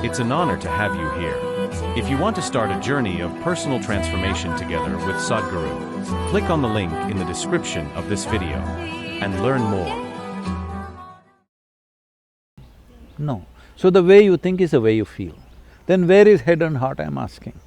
It's an honor to have you here. If you want to start a journey of personal transformation together with Sadhguru, click on the link in the description of this video and learn more. No. So the way you think is the way you feel. Then where is head and heart, I'm asking?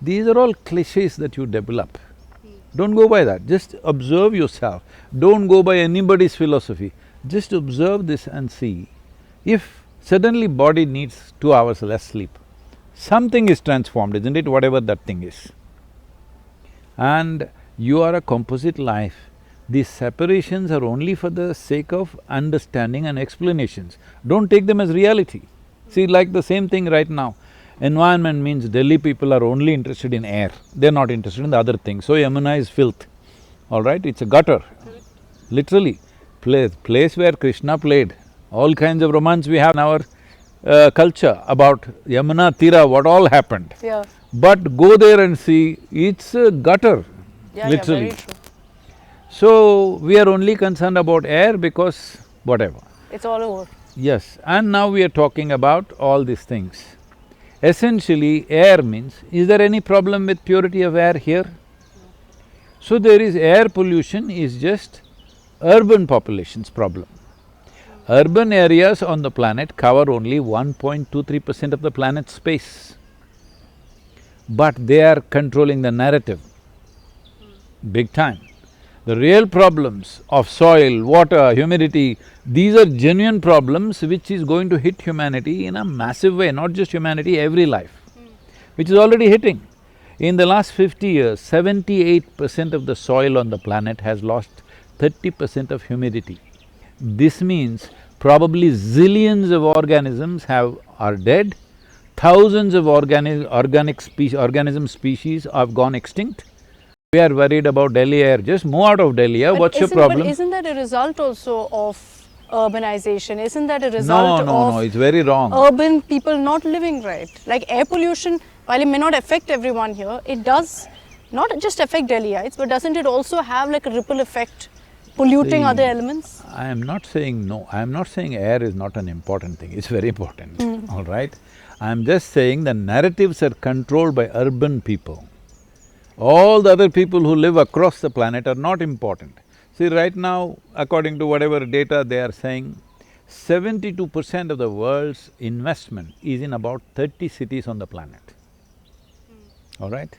These are all cliches that you develop. Don't go by that, just observe yourself. Don't go by anybody's philosophy. Just observe this and see. If suddenly body needs 2 hours less sleep, something is transformed, isn't it, whatever that thing is. And you are a composite life. These separations are only for the sake of understanding and explanations. Don't take them as reality. See, like the same thing right now. Environment means Delhi people are only interested in air, they're not interested in the other things. So Yamuna is filth, all right? It's a gutter, literally. Place where Krishna played. All kinds of romance we have in our culture about Yamuna Tira, what all happened. Yeah. But go there and see, it's a gutter, literally. Yeah, very true. So, we are only concerned about air because whatever. It's all over. Yes, and now we are talking about all these things. Essentially, air means, is there any problem with purity of air here? So there is air pollution is just urban population's problem. Urban areas on the planet cover only 1.23% of the planet's space. But they are controlling the narrative, big time. The real problems of soil, water, humidity, these are genuine problems which is going to hit humanity in a massive way, not just humanity, every life, which is already hitting. In the last 50 years, 78% of the soil on the planet has lost 30% of humidity. This means probably zillions of organisms are dead, thousands of organism species have gone extinct. We are worried about Delhi air, just move out of Delhi, what's your problem? But isn't that a result also of urbanization? Isn't that a result of… No, it's very wrong. Urban people not living right? Like air pollution, while it may not affect everyone here, it does not just affect Delhiites, but doesn't it also have like a ripple effect, polluting other elements? I am not saying no, I am not saying air is not an important thing, it's very important, all right? I am just saying the narratives are controlled by urban people. All the other people who live across the planet are not important. See, right now, according to whatever data they are saying, 72% of the world's investment is in about 30 cities on the planet, all right?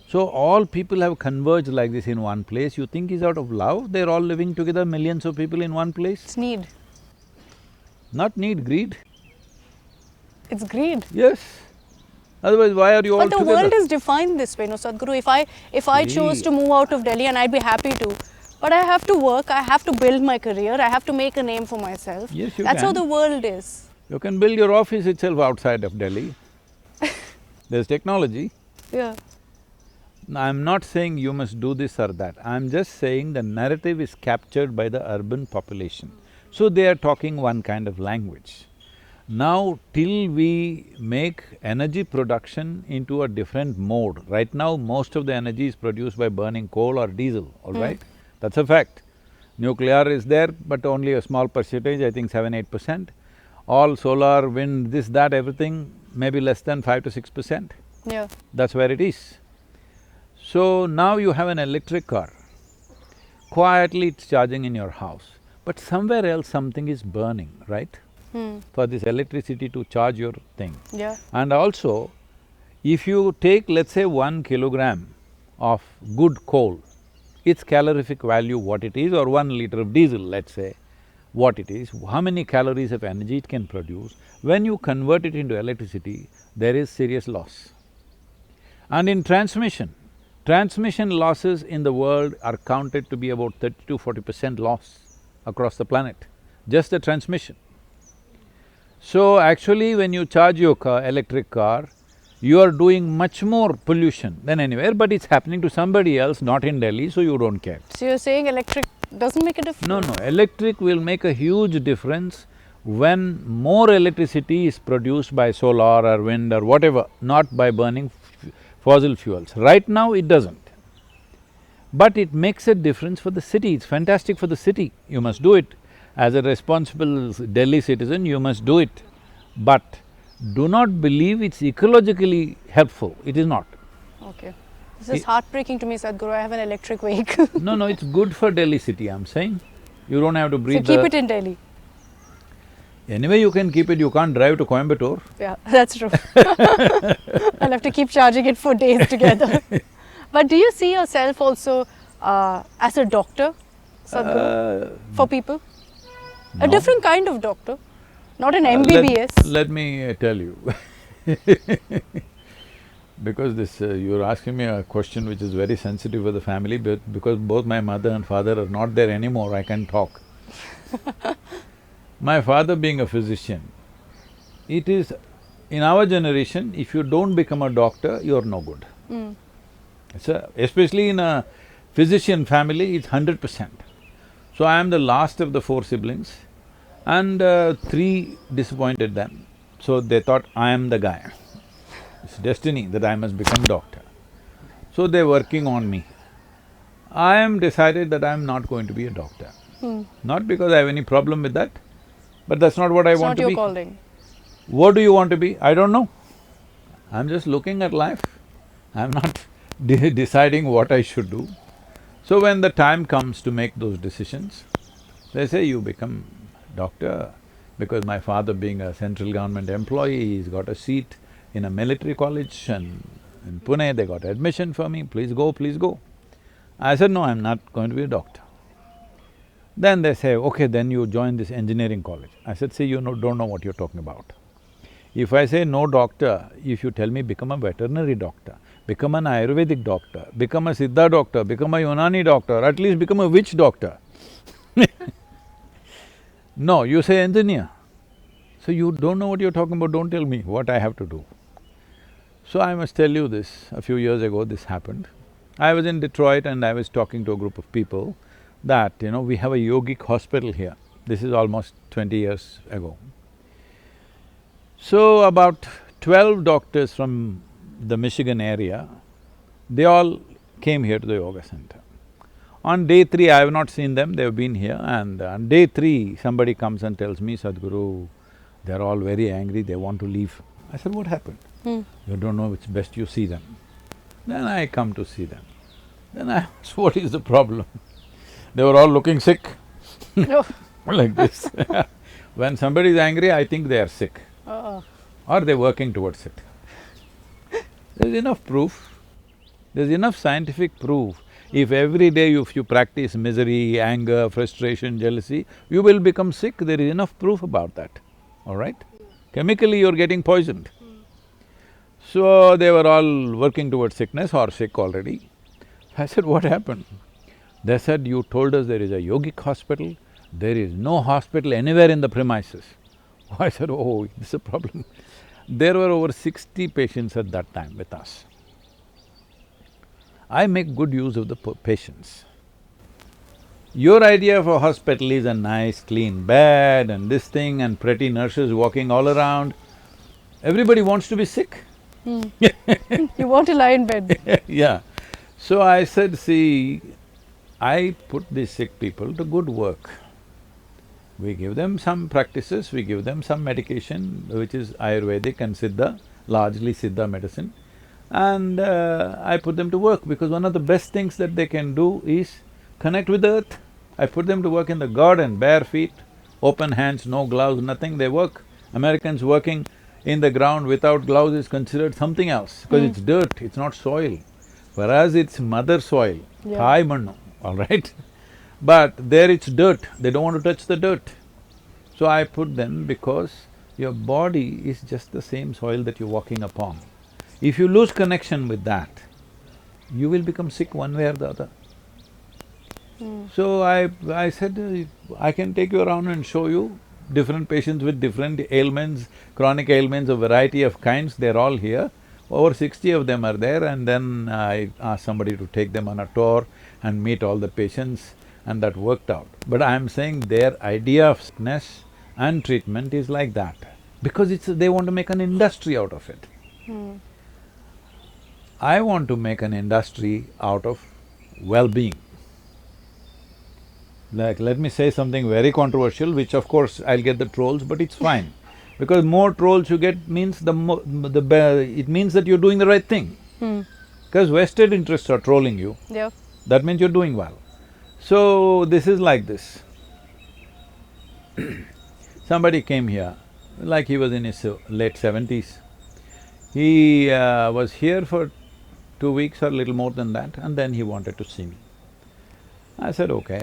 So, all people have converged like this in one place, you think is out of love? They're all living together, millions of people in one place? It's need. Not need, greed. It's greed. Yes. Otherwise, why are you all together? But the together? world is defined this way, no, Sadhguru. If I chose to move out of Delhi, and I'd be happy to, but I have to work, I have to build my career, I have to make a name for myself. Yes, you That's can. how the world is. You can build your office itself outside of Delhi. There's technology. Yeah. I'm not saying you must do this or that, I'm just saying the narrative is captured by the urban population. So they are talking one kind of language. Now, till we make energy production into a different mode, right now most of the energy is produced by burning coal or diesel, all right? That's a fact. Nuclear is there, but only a small percentage, I think 7–8%. All solar, wind, this, that, everything, maybe less than 5 to 6%. Yeah. That's where it is. So now you have an electric car, quietly it's charging in your house, but somewhere else something is burning, right? For this electricity to charge your thing. Yeah. And also, if you take, let's say, 1 kilogram of good coal, its calorific value what it is, or 1 liter of diesel, let's say, what it is, how many calories of energy it can produce, when you convert it into electricity, there is serious loss. And in transmission losses in the world are counted to be about 30 to 40% loss across the planet, just the transmission. So actually when you charge your electric car, you are doing much more pollution than anywhere, but it's happening to somebody else, not in Delhi, so you don't care. So you're saying electric doesn't make a difference? No, electric will make a huge difference when more electricity is produced by solar or wind or whatever, not by burning fossil fuels. Right now it doesn't. But it makes a difference for the city, it's fantastic for the city, you must do it. As a responsible Delhi citizen, you must do it. But do not believe it's ecologically helpful, it is not. Okay. This is heartbreaking to me, Sadhguru. I have an electric vehicle. No, no, it's good for Delhi city, I'm saying. You don't have to So breathe keep it in Delhi. Anyway, you can keep it, you can't drive to Coimbatore. Yeah, that's true. I'll have to keep charging it for days together. But do you see yourself also as a doctor, Sadhguru, for people? A no. different kind of doctor, not an MBBS. Let me tell you because this… you're asking me a question which is very sensitive for the family, but because both my mother and father are not there anymore, I can talk. My father being a physician, it is… in our generation, if you don't become a doctor, you're no good. Especially in a physician family, it's 100%. So I am the last of the four siblings and three disappointed them. So they thought I am the guy. It's destiny that I must become doctor. So they're working on me. I am decided that I'm not going to be a doctor. Not because I have any problem with that, but that's not what I want to be. It's not your calling. What do you want to be? I don't know. I'm just looking at life. I'm not deciding what I should do. So when the time comes to make those decisions, they say you become doctor, because my father being a central government employee, he's got a seat in a military college and in Pune they got admission for me, please go, please go. I said, no, I'm not going to be a doctor. Then they say, okay, then you join this engineering college. I said, see, don't know what you're talking about. If I say no doctor, if you tell me become a veterinary doctor, become an Ayurvedic doctor, become a Siddha doctor, become a Unani doctor, at least become a witch doctor. No, you say engineer. So you don't know what you're talking about, don't tell me what I have to do. So I must tell you this, a few years ago this happened. I was in Detroit and I was talking to a group of people that, we have a yogic hospital here. This is almost 20 years ago. So about 12 doctors from the Michigan area, they all came here to the yoga center. On day 3, I have not seen them, they've been here, and on day 3, somebody comes and tells me, Sadhguru, they're all very angry, they want to leave. I said, what happened? You don't know, it's best you see them. Then I come to see them. Then I asked, what is the problem? They were all looking sick like this. When somebody is angry, I think they are sick. Or they're working towards it. There's enough proof, there's enough scientific proof. If every day if you practice misery, anger, frustration, jealousy, you will become sick, there is enough proof about that, all right? Chemically you're getting poisoned. So they were all working towards sickness or sick already. I said, what happened? They said, you told us there is a yogic hospital, there is no hospital anywhere in the premises. I said, oh, this is a problem. There were over 60 patients at that time with us. I make good use of the patients. Your idea of a hospital is a nice clean bed and this thing and pretty nurses walking all around. Everybody wants to be sick. You want to lie in bed. Yeah. So I said, see, I put these sick people to good work. We give them some practices, we give them some medication, which is Ayurvedic and Siddha, largely Siddha medicine, and I put them to work because one of the best things that they can do is connect with the earth. I put them to work in the garden, bare feet, open hands, no gloves, nothing, they work. Americans working in the ground without gloves is considered something else because it's dirt, it's not soil. Whereas it's mother soil, Thai mannu, all right? But there it's dirt, they don't want to touch the dirt. So I put them because your body is just the same soil that you're walking upon. If you lose connection with that, you will become sick one way or the other. So I said, I can take you around and show you different patients with different ailments, chronic ailments of variety of kinds, they're all here. Over 60 of them are there, and then I asked somebody to take them on a tour and meet all the patients, and that worked out. But I'm saying their idea of sickness and treatment is like that, because they want to make an industry out of it. I want to make an industry out of well-being. Like, let me say something very controversial, which of course I'll get the trolls, but it's fine. Because more trolls you get means it means that you're doing the right thing. Because vested interests are trolling you, Yeah. that means you're doing well. So, this is like this. Somebody came here, like he was in his late 70s. He was here for 2 weeks or little more than that, and then he wanted to see me. I said, okay.